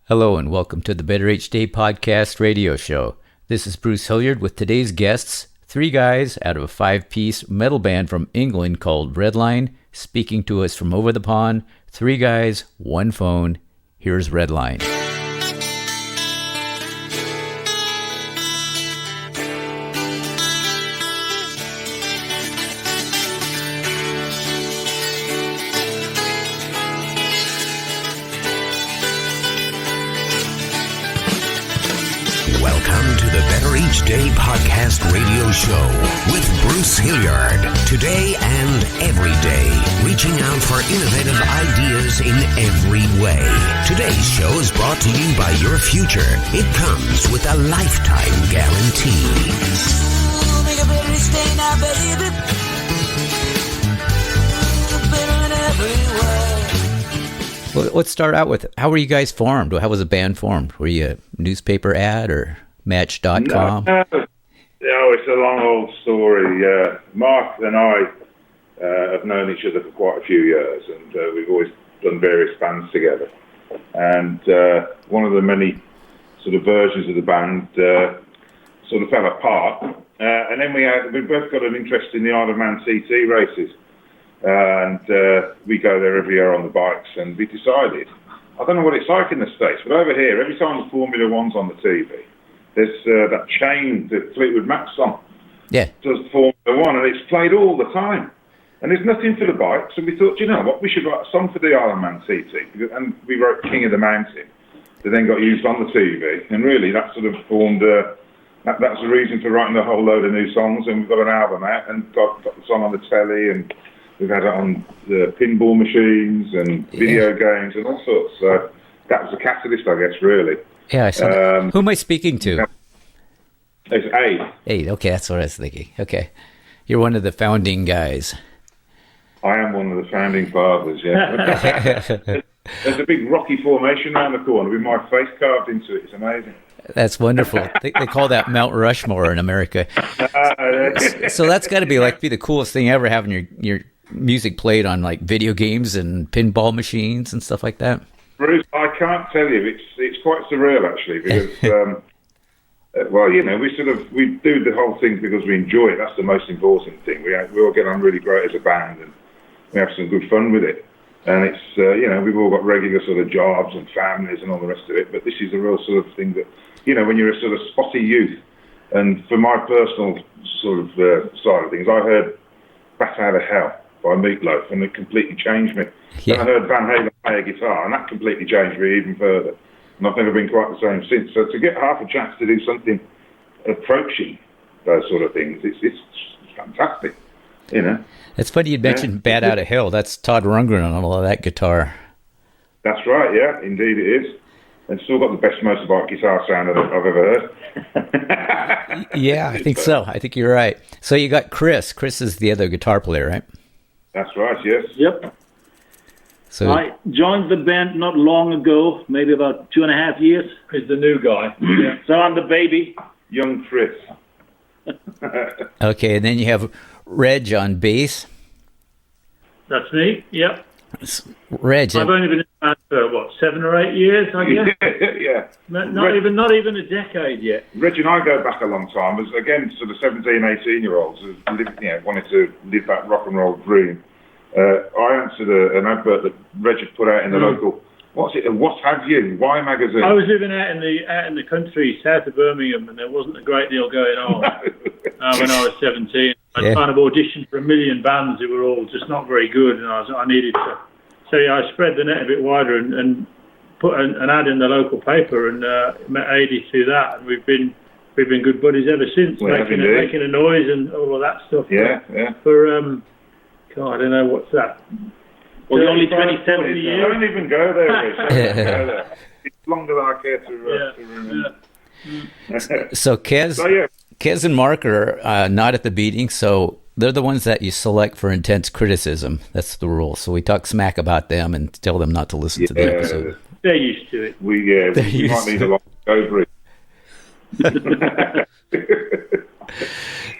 Hello and welcome to the Better Each Day podcast radio show. This is Bruce Hilliard with today's guests, three guys out of a 5-piece metal band from England called Redline, speaking to us from over the pond. Three guys, one phone. Here's Redline. Each Day podcast radio show with Bruce Hilliard. Today and every day, reaching out for innovative ideas in every way. Today's show is brought to you by your future. It comes with a lifetime guarantee. Make a better each day now, baby. Better in every way. Well, let's start out with, how were you guys formed? How was the band formed? Were you a newspaper ad or Match.com? No, it's a long old story. Mark and I have known each other for quite a few years, and we've always done various bands together. And one of the many sort of versions of the band sort of fell apart. And then we both got an interest in the Isle of Man TT races. And we go there every year on the bikes, and we decided, I don't know what it's like in the States, but over here, every time the Formula One's on the TV, there's that chain, the Fleetwood Mac song, does Formula One, and it's played all the time. And there's nothing for the bikes, and we thought, you know what, we should write a song for the Isle of Man TT. And we wrote King of the Mountain, that then got used on the TV. And really, that sort of formed, that's the reason for writing a whole load of new songs. And we've got an album out, and got the song on the telly, and we've had it on the pinball machines, and video games, and all sorts. So that was the catalyst, I guess, really. Yeah, I saw that. Who am I speaking to? It's Aid. Aid, okay, that's what I was thinking. Okay. You're one of the founding guys. I am one of the founding fathers, yeah. There's a big rocky formation around the corner with my face carved into it. It's amazing. That's wonderful. They call that Mount Rushmore in America. So that's got to be the coolest thing ever, having your music played on like video games and pinball machines and stuff like that. Bruce, I can't tell you. It's quite surreal, actually, because, well, you know, we do the whole thing because we enjoy it. That's the most important thing. We all get on really great as a band, and we have some good fun with it. And it's, you know, we've all got regular sort of jobs and families and all the rest of it, but this is a real sort of thing that, you know, when you're a sort of spotty youth, and for my personal sort of side of things, I heard Bat Out of Hell by Meatloaf, and it completely changed me. Yeah. Then I heard Van Halen play a guitar, and that completely changed me even further. And I've never been quite the same since. So to get half a chance to do something approaching those sort of things, it's fantastic, you know. It's funny you mentioned Bat Out of Hell. That's Todd Rundgren on all of that guitar. That's right, yeah, indeed it is. And still got the best motorbike guitar sound I've ever heard. Yeah, I think so. I think you're right. So you got Chris. Chris is the other guitar player, right? That's right, yes. Yep. So I joined the band not long ago, maybe about 2.5 years. He's the new guy. Yeah. So I'm the baby. Young Chris. Okay, and then you have Reg on bass. That's me, yep. Reg. I've only been in the band for, 7 or 8 years, I guess? Yeah. Not even a decade yet. Reg and I go back a long time. As, again, sort of 17, 18-year-olds who wanted to live that rock and roll dream. I answered an advert that Reg had put out in the local, What Have You? Why magazine? I was living out in the country south of Birmingham, and there wasn't a great deal going on when I was 17. I kind of auditioned for 1 million bands who were all just not very good, and I needed to. So I spread the net a bit wider and put an ad in the local paper, and met Adi through that, and we've been good buddies ever since, making a noise and all of that stuff. Yeah. For God, I don't know what's that. Well, only 27 years. Don't even go there. It's longer than I care to remember. Yeah. So Kez and Mark are not at the beating, so they're the ones that you select for intense criticism. That's the rule. So we talk smack about them and tell them not to listen to the episode. They're used to it. We might need a lot over it.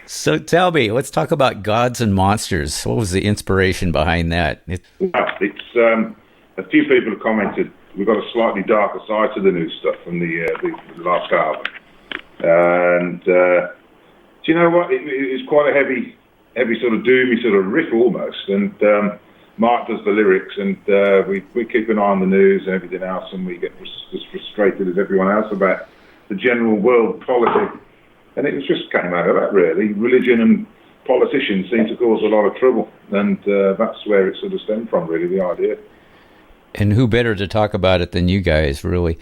So tell me, let's talk about Gods and Monsters. What was the inspiration behind that? It's a few people have commented we've got a slightly darker side to the new stuff from the last album. And do you know what? It's quite a heavy sort of doomy sort of riff almost. And Mark does the lyrics, and we keep an eye on the news and everything else, and we get as frustrated as everyone else about the general world politics. And it just came out of that, really. Religion and politicians seem to cause a lot of trouble, and that's where it sort of stemmed from, really, the idea. And who better to talk about it than you guys, really?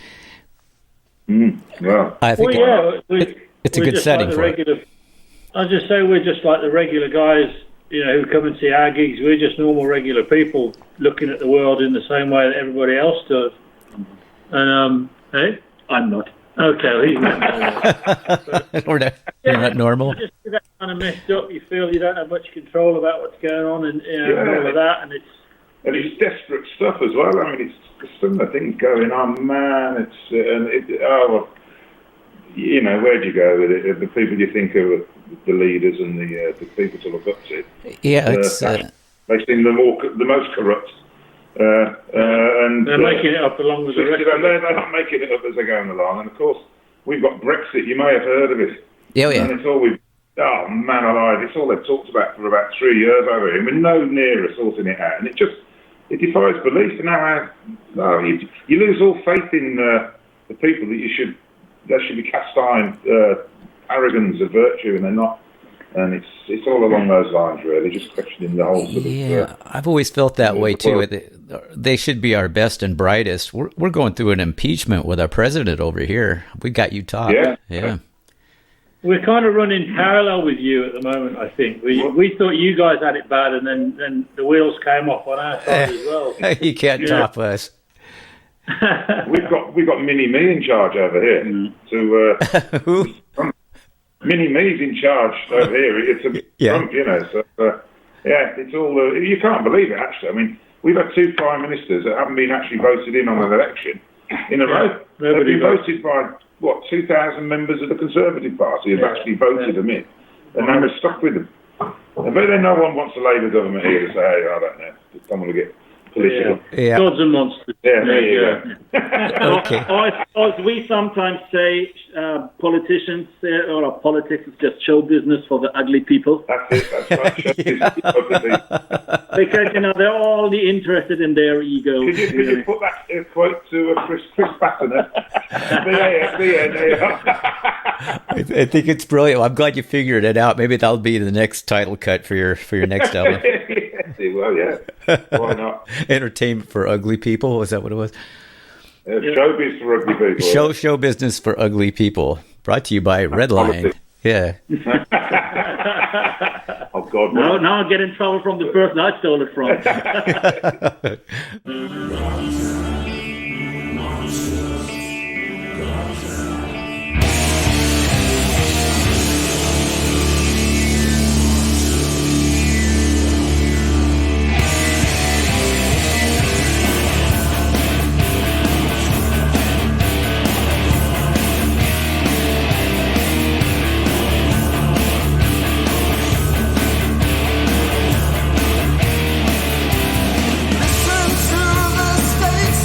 Well, I think it's a good setting for it. I'll just say we're just like the regular guys, who come and see our gigs. We're just normal, regular people looking at the world in the same way that everybody else does. And, hey? I'm not. Okay, well, he's not normal. You're not normal? Just that kind of messed up. You feel you don't have much control about what's going on and, and all of that. And it's desperate stuff as well. I mean, it's some of the things going on, man. Where'd you go with it? The people you think of, the leaders and the people to look up to. Yeah, they seem the most corrupt. And they're making it up along with the rest. They're not making it up as they're going along. And of course, we've got Brexit. You may have heard of it. Yeah. And it's all oh man alive! It's all they've talked about for about 3 years over here. We're no nearer sorting it out, and it defies belief. Now, you lose all faith in the people that should be cast iron, arrogance of virtue, and they're not. And it's all along those lines, really, just questioning the whole sort of... Yeah, I've always felt that way, too. They should be our best and brightest. We're going through an impeachment with our president over here. We got you top. Yeah. We're kind of running parallel with you at the moment, I think. We thought you guys had it bad, and then the wheels came off on our side as well. You can't top us. We've got Mini-Me in charge over here. Who? Mini-Me's in charge over here. It's a Trump, So, it's all... you can't believe it, actually. I mean, we've had 2 prime ministers that haven't been actually voted in on an election in a row. They've been voted by, 2,000 members of the Conservative Party have actually voted them in. And now we're stuck with them. But then no one wants a Labour government here to say, hey, I don't know. Don't want to get political. Yeah. Gods and monsters. Yeah, there you go. Okay. As we sometimes say, politicians or politics is just show business for the ugly people. That's right. Show business for the people. Because, they're only interested in their ego. Could you put that quote to Chris Bassner? I think it's brilliant. Well, I'm glad you figured it out. Maybe that'll be the next title cut for your next album. Well, yeah. Why not? Entertainment for ugly people. Was that what it was? Showbiz for ugly people. Show business for ugly people. Brought to you by Redline. Yeah. Oh God! No, now I get in trouble from the person I stole it from. Listen to the state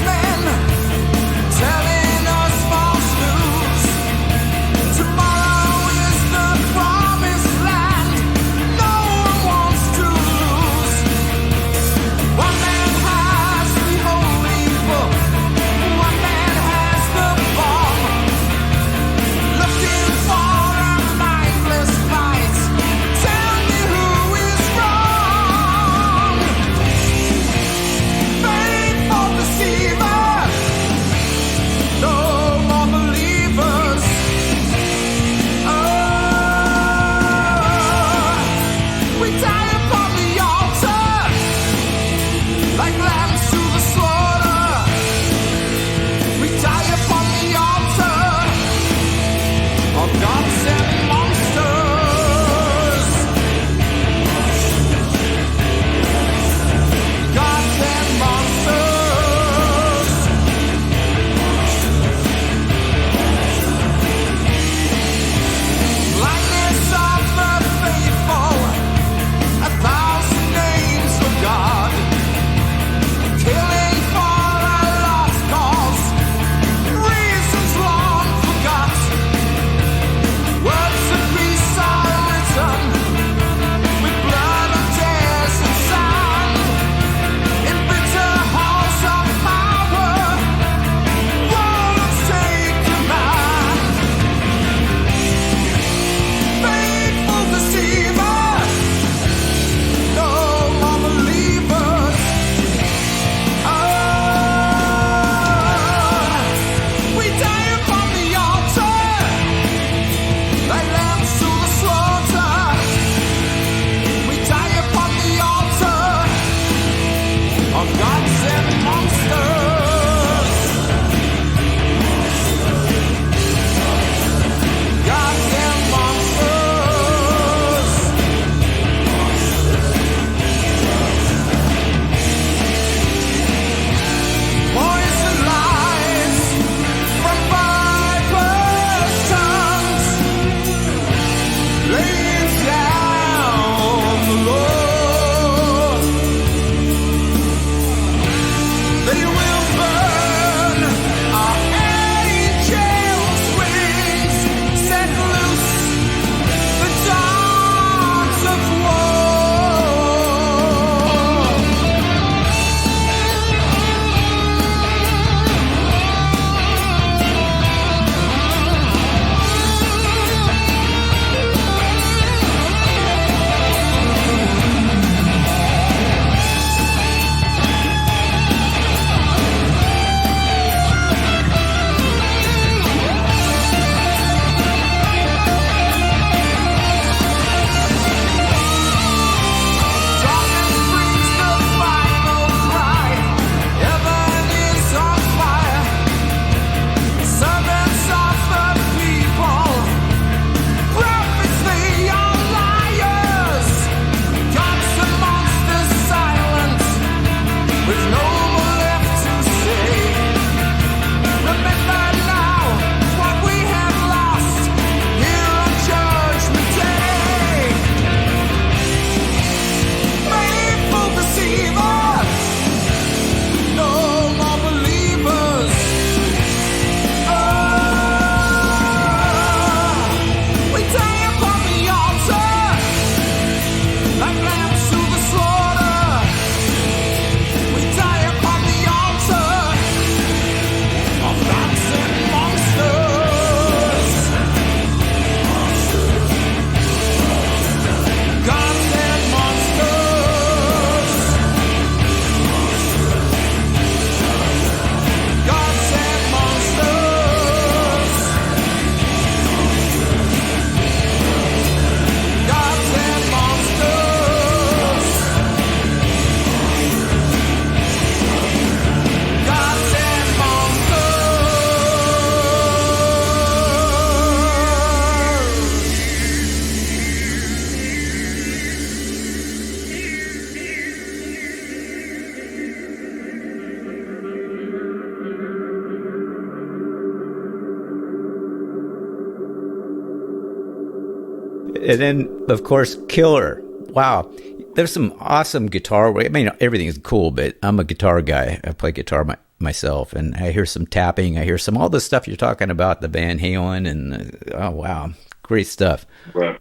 And then, of course, Killer. Wow. There's some awesome guitar. I mean, everything is cool, but I'm a guitar guy. I play guitar myself, and I hear some tapping. I hear all the stuff you're talking about, the Van Halen, and oh, wow. Great stuff. Well,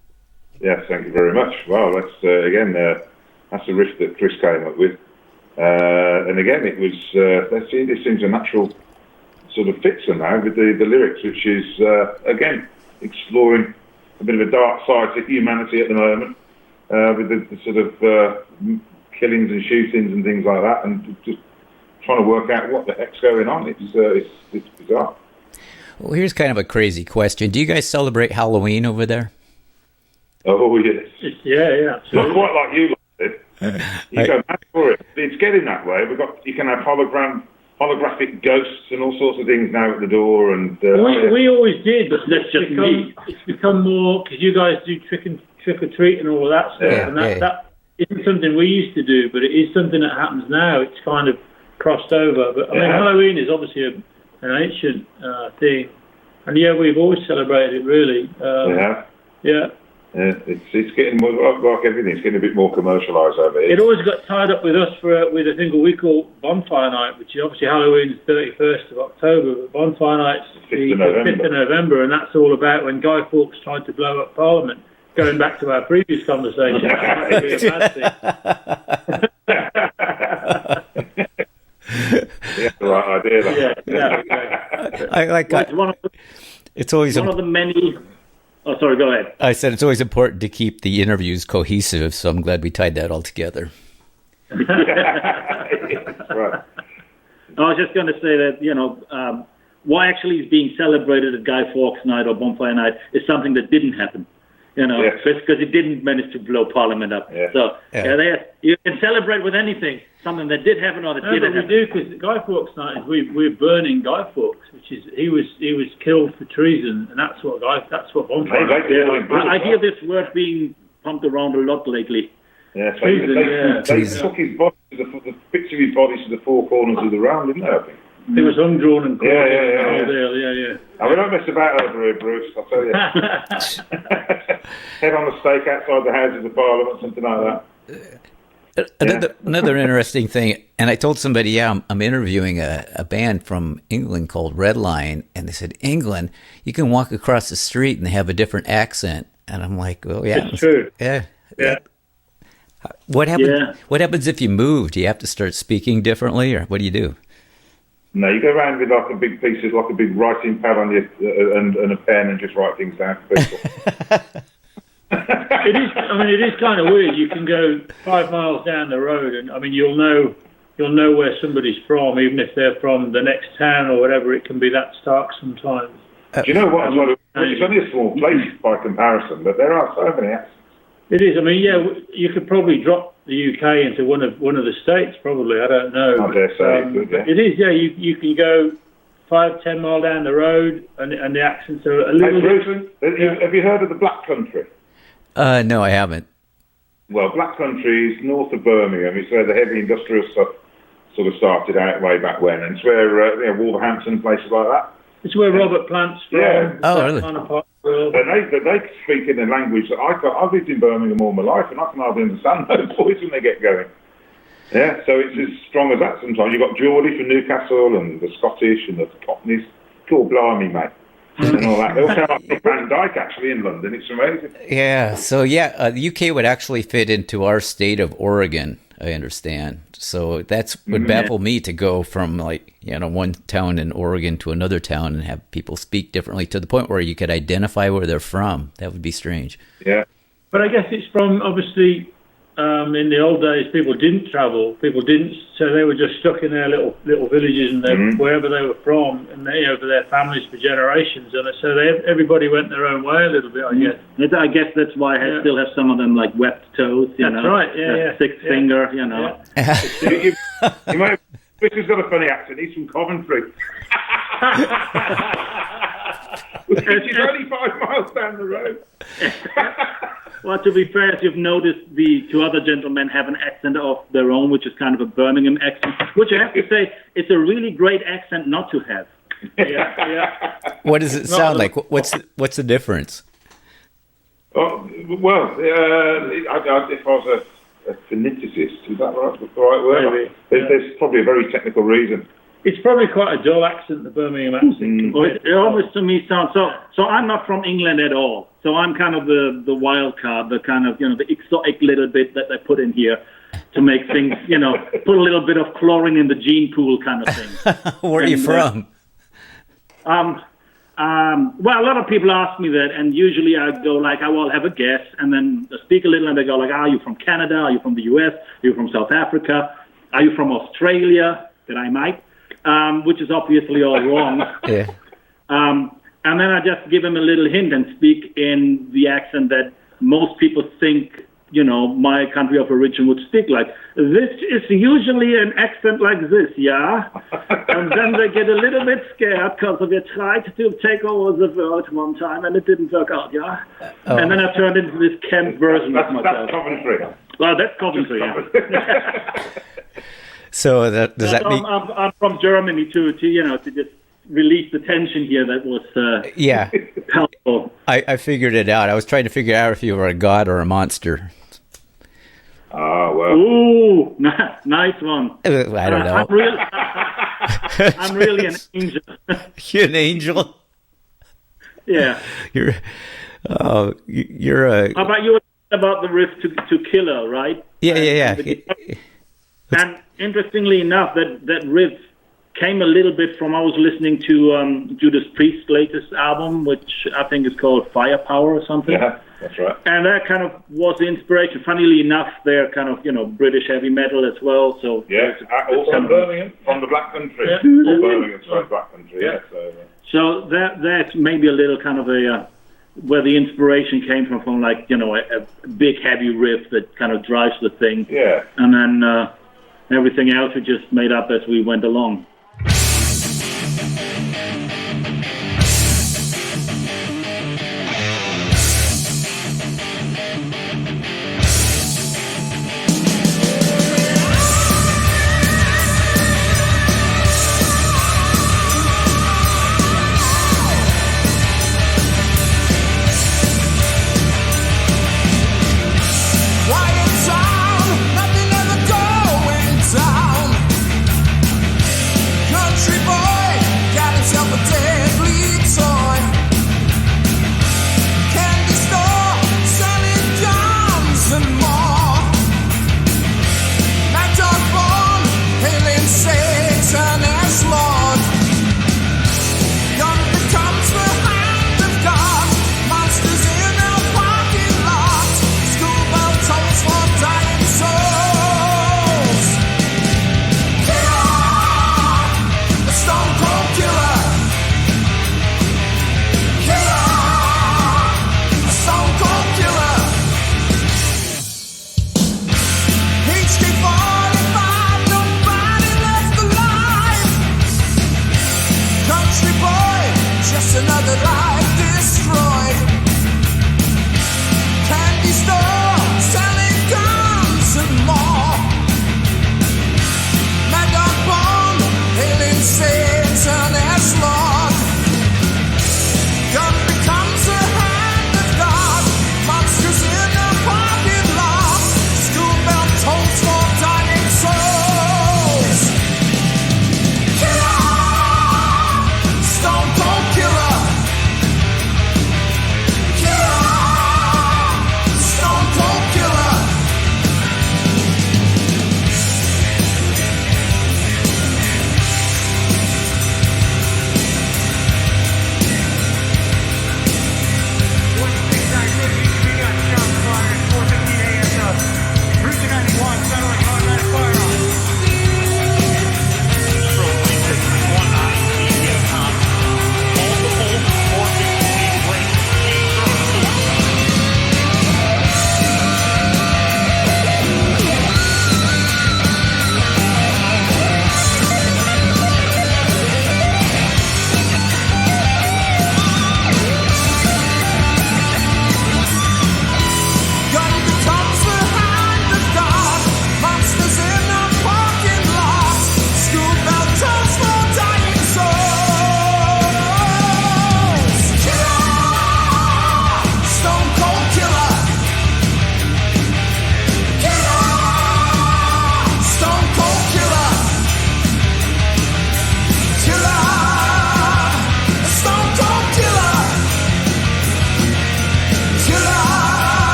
yes, thank you very much. Well, that's, again, that's a riff that Chris came up with. And again, it was, this seems a natural sort of fit somehow with the lyrics, which is, again, exploring a bit of a dark side to humanity at the moment. With the sort of killings and shootings and things like that, and just trying to work out what the heck's going on. It's bizarre. Well, here's kind of a crazy question. Do you guys celebrate Halloween over there? Oh, yes. Yeah. Not quite like you did. You go mad for it. It's getting that way. You can have holographic ghosts and all sorts of things now at the door. And we always did, but it's become more, because you guys do trick or treat and all of that stuff, and that isn't something we used to do, but it is something that happens now. It's kind of crossed over. But I mean, Halloween is obviously an ancient thing, and we've always celebrated it really. It's getting more like everything. It's getting a bit more commercialised over here. It always got tied up with us with a thing we call Bonfire Night, which is obviously Halloween's 31st of October, but Bonfire Night's the 5th of November, and that's all about when Guy Fawkes tried to blow up Parliament. Going back to our previous conversation, that might be a bad thing. Yeah, the right idea. Yeah. I like. It's always one of the many. Oh, sorry. Go ahead. I said it's always important to keep the interviews cohesive, so I'm glad we tied that all together. Right. I was just going to say that what actually is being celebrated at Guy Fawkes Night or Bonfire Night is something that didn't happen. Because it didn't manage to blow Parliament up. Yeah. So you can celebrate with anything, something that did happen or that didn't happen. We do, because Guy Fawkes Night is we're burning Guy Fawkes, which is he was killed for treason, and that's what Bonfire Night is. I hear this word being pumped around a lot lately. Yeah, so they took his body, the picture of his body to the four corners of the round, didn't they? I think. It was hung, drawn, and quartered. Yeah. And we don't mess about over here, Bruce, I'll tell you. Head on a stake outside the Houses of Parliament, something like that. Another interesting thing, and I told somebody, I'm interviewing a band from England called Redline, and they said, England, you can walk across the street and they have a different accent. And I'm like, well, yeah. It's true. Yeah. What happens if you move? Do you have to start speaking differently, or what do you do? No, you go around with like a big piece of, like a big writing pad on you and a pen and just write things down for people. It is kind of weird. You can go 5 miles down the road, and I mean, you'll know where somebody's from, even if they're from the next town or whatever. It can be that stark sometimes. Do you know what? It's only a small place by comparison, but there are so many accents. It is. I mean, you could probably drop the UK into one of the states. Probably, I don't know. I dare say it is. Yeah, you can go 5-10 miles down the road, and the accents are a little different. Have you heard of the Black Country? No, I haven't. Well, Black Country is north of Birmingham. It's where the heavy industrial stuff sort of started out way back when, and it's where Wolverhampton, places like that. It's where Robert Plant's from. Yeah. Oh, really? Kind of part of the world. And they speak in a language that I've lived in Birmingham all my life, and I can hardly understand those boys when they get going. Yeah, so it's as strong as that sometimes. You've got Geordie from Newcastle, and the Scottish, and the Cockneys. Cool, blimey, mate. And all that. They all sound like Nick Van Dyke, actually, in London. It's amazing. Yeah, so the UK would actually fit into our state of Oregon, I understand. So that would baffle me to go from one town in Oregon to another town and have people speak differently to the point where you could identify where they're from. That would be strange. Yeah. But I guess it's from, obviously, in the old days, people didn't travel. So they were just stuck in their little villages and wherever they were from, and for their families for generations. And so everybody went their own way a little bit, I guess. I guess that's why I still have some of them like webbed toes, That's right, yeah. Sixth finger, Yeah. you might. Chris has got a funny accent. He's from Coventry. Which is only 5 miles down the road. Well, to be fair, as you've noticed, the two other gentlemen have an accent of their own, which is kind of a Birmingham accent, which I have to say, it's a really great accent not to have. Yeah. What does it sound like? What's the difference? Well, Well, if I was a phoneticist, is that right? The right word? Maybe, There's probably a very technical reason. It's probably quite a dull accent, the Birmingham accent. Well, it almost to me sounds so. I'm not from England at all. So I'm kind of the wild card, the kind of the exotic little bit that they put in here to make things, put a little bit of chlorine in the gene pool kind of thing. Where are you from? Well, a lot of people ask me that, and usually I go like, I will have a guess, and then I speak a little, and they go like, are you from Canada? Are you from the US? Are you from South Africa? Are you from Australia? That I might, which is obviously all wrong. Yeah. And then I just give them a little hint and speak in the accent that most people think, my country of origin would speak like. This is usually an accent like this, yeah? And then they get a little bit scared because we tried to take over the world one time and it didn't work out, yeah? Oh. And then I turned into this Kent version of myself. That's Coventry. Well, that's Coventry, yeah. So does that mean... I'm from Germany to just release the tension here that was helpful. I figured it out. I was trying to figure out if you were a god or a monster. Oh, well. Ooh, nice one. I don't know. I'm really an angel. You're an angel? Yeah. You're a... How about you about the riff to Killer, right? Yeah. And interestingly enough, that riff came a little bit from, I was listening to Judas Priest's latest album, which I think is called Firepower or something. Yeah, that's right. And that kind of was the inspiration. Funnily enough, they're kind of, British heavy metal as well. So yeah, also Birmingham, from the Black Country. Yeah. Birmingham's from Black Country, yeah. So that's maybe a little kind of where the inspiration came from like, a big heavy riff that kind of drives the thing. Yeah. And then everything else we just made up as we went along.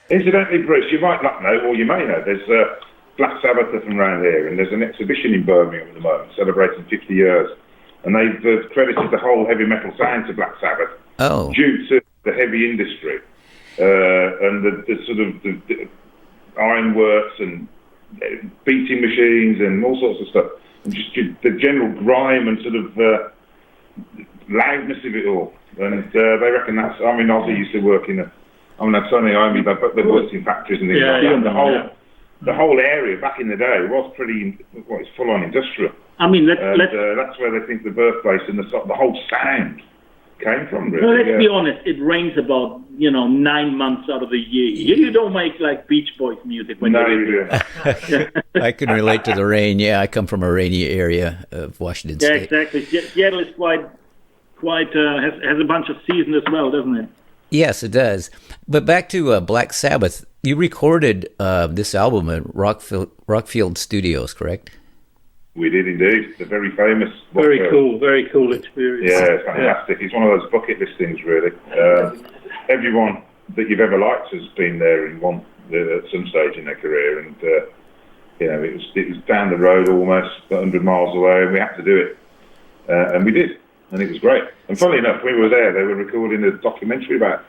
Incidentally, Bruce, you might not know, or you may know, there's Black Sabbath are from around here, and there's an exhibition in Birmingham at the moment celebrating 50 years. And they've credited the whole heavy metal sound to Black Sabbath due to the heavy industry and the sort of the ironworks and beating machines and all sorts of stuff. And just the general grime and sort of loudness of it all. And they reckon that's... I mean, Ozzy used to work in that's only Army, but they worked in factories and things like that. The whole area back in the day was pretty... it's full-on industrial. I mean, that's where they think the birthplace and the whole sound came from, really. Well, let's be honest. It rains about 9 months out of the year. You don't make like Beach Boys music when you do. I can relate to the rain. Yeah, I come from a rainy area of Washington State. Yeah, exactly. Seattle is quite has a bunch of seasons as well, doesn't it? Yes, it does. But back to Black Sabbath. You recorded this album at Rockfield Studios, correct? We did indeed. The very famous. Very cool experience. Yeah, it's fantastic. It's one of those bucket list things, really. Everyone that you've ever liked has been there at some stage in their career, and it was down the road almost 100 miles away, and we had to do it, and we did, and it was great. And funnily enough, when we were there, they were recording a documentary about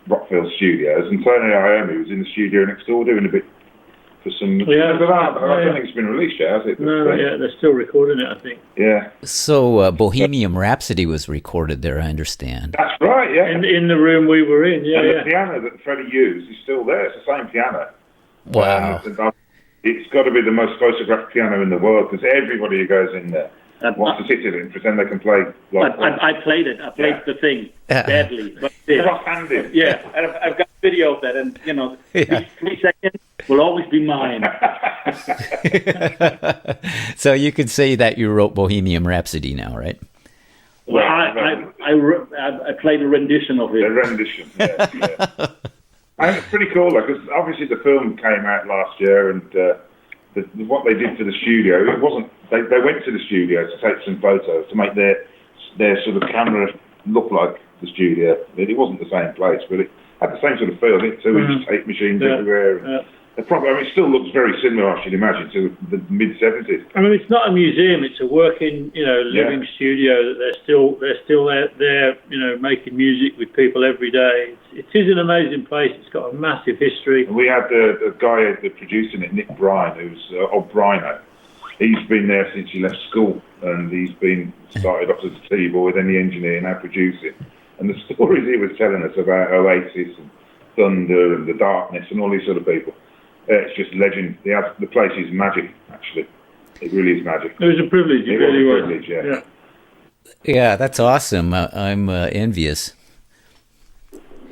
Rockfield Studios, and Tony Iommi was in the studio next door doing a bit for some... I don't think it's been released yet, has it? No, they're still recording it, I think. Yeah. So Bohemian Rhapsody was recorded there, I understand. That's right, yeah. In the room we were in, The piano that Freddie used is still there. It's the same piano. Wow. It's got to be the most photographed piano in the world, because everybody who goes in there wants to sit in it and pretend they can play. I played it. I played the thing badly. But cross-handed. Yeah, and I've got video of that, and 3 seconds will always be mine. So you could say that you wrote Bohemian Rhapsody now, right? Well, I played a rendition of it. A rendition, yeah. And it's pretty cool, because obviously the film came out last year, and what they did for the studio, it wasn't. They went to the studio to take some photos to make their sort of camera look like the studio. It wasn't the same place, but it had the same sort of feel. It 2-inch tape machines everywhere. It still looks very similar, I should imagine, to the mid-70s. I mean, it's not a museum; it's a working, living studio. That they're still there, making music with people every day. It is an amazing place. It's got a massive history. And we had the guy producing it, Nick Bryan, who's Brino. He's been there since he left school, and he's been started off as a T-boy, then the engineer, now producing. And the stories he was telling us about Oasis and Thunder and the Darkness and all these sort of people. It's just legend. The place is magic, actually. It really is magic. It was a privilege. It really was. A privilege, yeah. Yeah, that's awesome. I'm envious.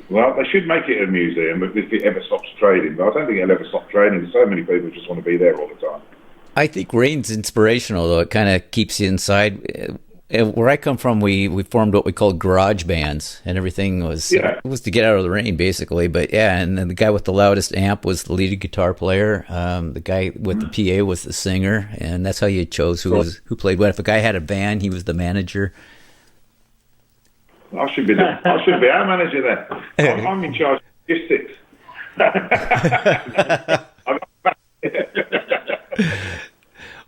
Well, they should make it a museum if it ever stops trading. But I don't think it'll ever stop trading. There's so many people who just want to be there all the time. I think rain's inspirational, though. It kind of keeps you inside. Where I come from, we formed what we called garage bands, and everything was to get out of the rain, basically. But and then the guy with the loudest amp was the lead guitar player. The guy with the PA was the singer, and that's how you chose who played what. If a guy had a band, he was the manager. I should be our manager then. I'm in charge of logistics.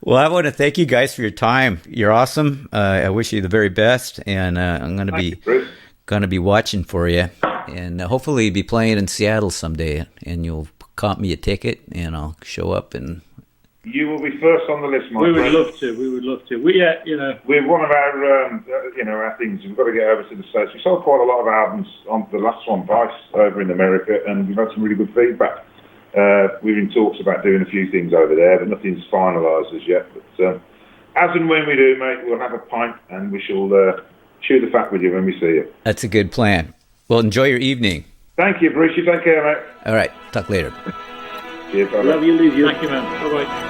Well, I want to thank you guys for your time. You're awesome. I wish you the very best, and I'm going to be watching for you, and hopefully be playing in Seattle someday. And you'll comp me a ticket, and I'll show up. And you will be first on the list, my friend. We would love to. We're one of our, our things. We've got to get over to the States. We sold quite a lot of albums on the last one, Vice, over in America, and we've had some really good feedback. We're in talks about doing a few things over there, but nothing's finalised as yet. But as and when we do, mate, we'll have a pint and we shall chew the fat with you when we see you. That's a good plan. Well, enjoy your evening. Thank you, Bruce. You take care, mate. All right. Talk later. Cheers, bye. Love you, leave you. Thank you, man. Bye-bye.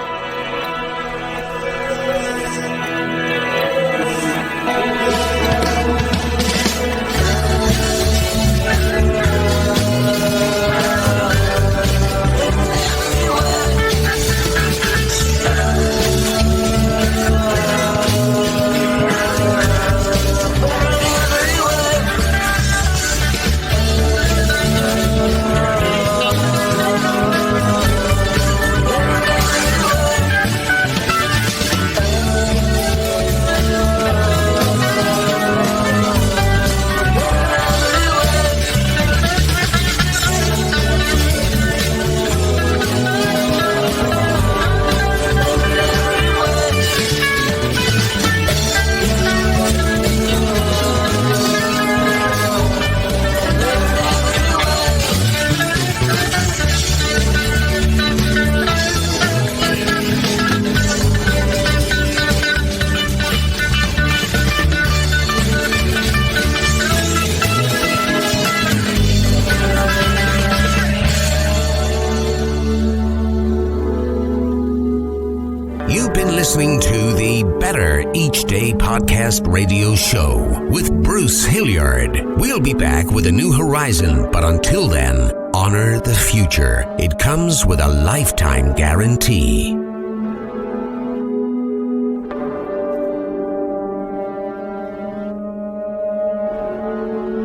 listening to the Better Each Day podcast radio show with Bruce Hilliard. We'll be back with a new horizon, but until then, honor the future. It comes with a lifetime guarantee.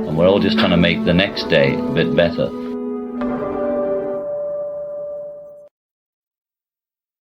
And we're all just trying to make the next day a bit better.